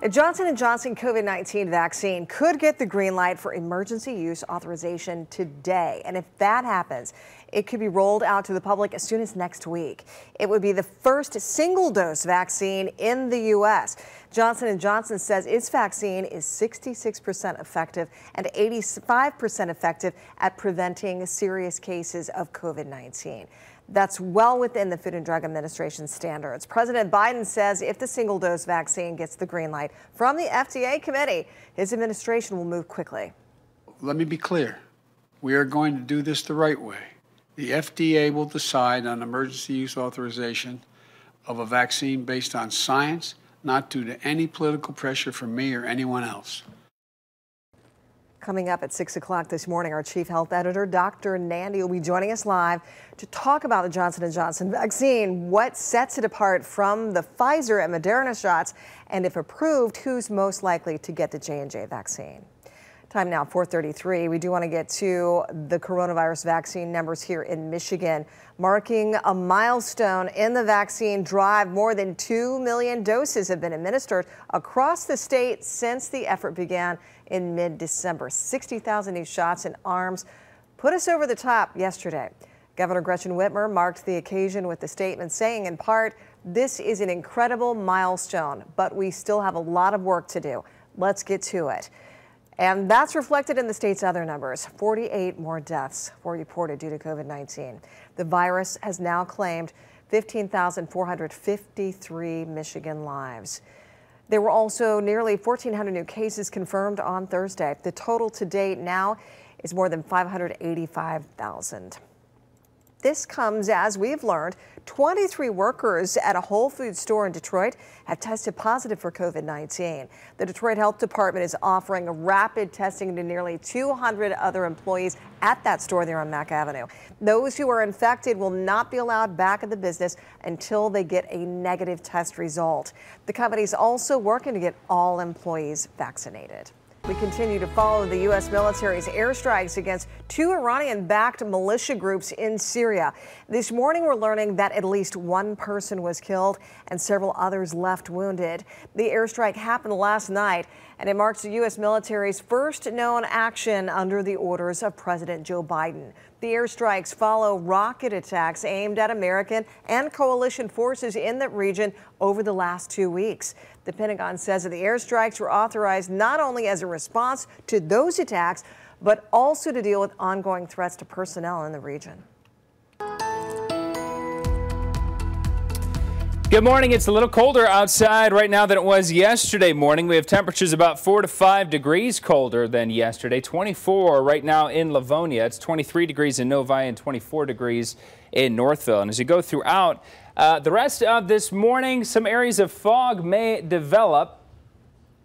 A Johnson COVID-19 vaccine could get the green light for emergency use authorization today. And if that happens, it could be rolled out to the public as soon as next week. It would be the first single-dose vaccine in the U.S. Johnson says its vaccine is 66% effective and 85% effective at preventing serious cases of COVID-19. That's well within the Food and Drug Administration standards. President Biden says if the single-dose vaccine gets the green light from the FDA committee, his administration will move quickly. Let me be clear. We are going to do this the right way. The FDA will decide on emergency use authorization of a vaccine based on science, not due to any political pressure from me or anyone else. Coming up at 6 o'clock this morning, our chief health editor, Dr. Nandi, will be joining us live to talk about the Johnson vaccine, what sets it apart from the Pfizer and Moderna shots, and if approved, who's most likely to get the J&J vaccine. Time now, 4:33. We do want to get to the coronavirus vaccine numbers here in Michigan, marking a milestone in the vaccine drive. More than 2 million doses have been administered across the state since the effort began in mid-December. 60,000 new shots in arms put us over the top yesterday. Governor Gretchen Whitmer marked the occasion with the statement saying, in part, "This is an incredible milestone, but we still have a lot of work to do. Let's get to it." And that's reflected in the state's other numbers. 48 more deaths were reported due to COVID-19. The virus has now claimed 15,453 Michigan lives. There were also nearly 1,400 new cases confirmed on Thursday. The total to date now is more than 585,000. This comes as we've learned 23 workers at a Whole Foods store in Detroit have tested positive for COVID-19. The Detroit Health Department is offering rapid testing to nearly 200 other employees at that store there on Mack Avenue. Those who are infected will not be allowed back in the business until they get a negative test result. The company is also working to get all employees vaccinated. We continue to follow the U.S. military's airstrikes against 2 Iranian-backed militia groups in Syria. This morning, we're learning that at least 1 person was killed and several others left wounded. The airstrike happened last night, and it marks the U.S. military's first known action under the orders of President Joe Biden. The airstrikes follow rocket attacks aimed at American and coalition forces in the region over the last 2 weeks. The Pentagon says that the airstrikes were authorized not only as a response to those attacks, but also to deal with ongoing threats to personnel in the region. Good morning. It's a little colder outside right now than it was yesterday morning. We have temperatures about 4 to 5 degrees colder than yesterday. 24 right now in Livonia. It's 23 degrees in Novi and 24 degrees in Northville. And as you go throughout the rest of this morning, some areas of fog may develop.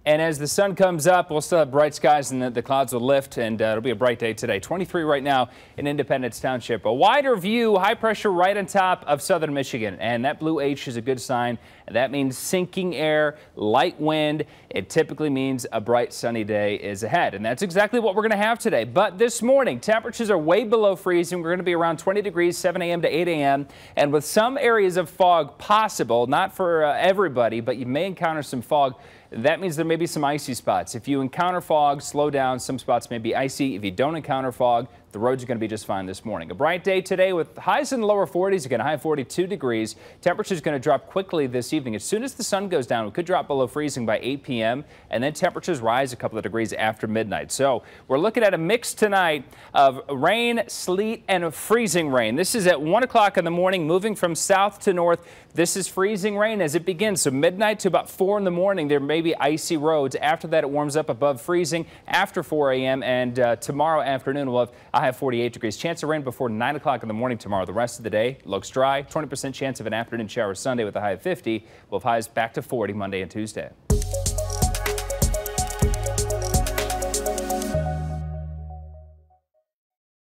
And as the sun comes up, we'll still have bright skies and the clouds will lift, and it'll be a bright day today. 23 right now in Independence Township. A wider view, high pressure right on top of southern Michigan, and that blue H is a good sign. That means sinking air, light wind. It typically means a bright sunny day is ahead, and that's exactly what we're going to have today. But this morning, temperatures are way below freezing. We're going to be around 20 degrees, 7 a.m. to 8 a.m., and with some areas of fog possible, not for everybody, but you may encounter some fog. That means there may be some icy spots. If you encounter fog, slow down. Some spots may be icy. If you don't encounter fog, the roads are going to be just fine this morning. A bright day today with highs in the lower 40s, again, high 42 degrees. Temperature is going to drop quickly this evening. As soon as the sun goes down, we could drop below freezing by 8 p.m., and then temperatures rise a couple of degrees after midnight. So we're looking at a mix tonight of rain, sleet, and freezing rain. This is at 1 o'clock in the morning, moving from south to north. This is freezing rain as it begins. So midnight to about 4 in the morning, there may be icy roads. After that, it warms up above freezing after 4 a.m., and tomorrow afternoon, we'll have a high of 48 degrees. Chance of rain before 9 o'clock in the morning tomorrow. The rest of the day looks dry. 20% chance of an afternoon shower Sunday with a high of 50. We'll have highs back to 40 Monday and Tuesday.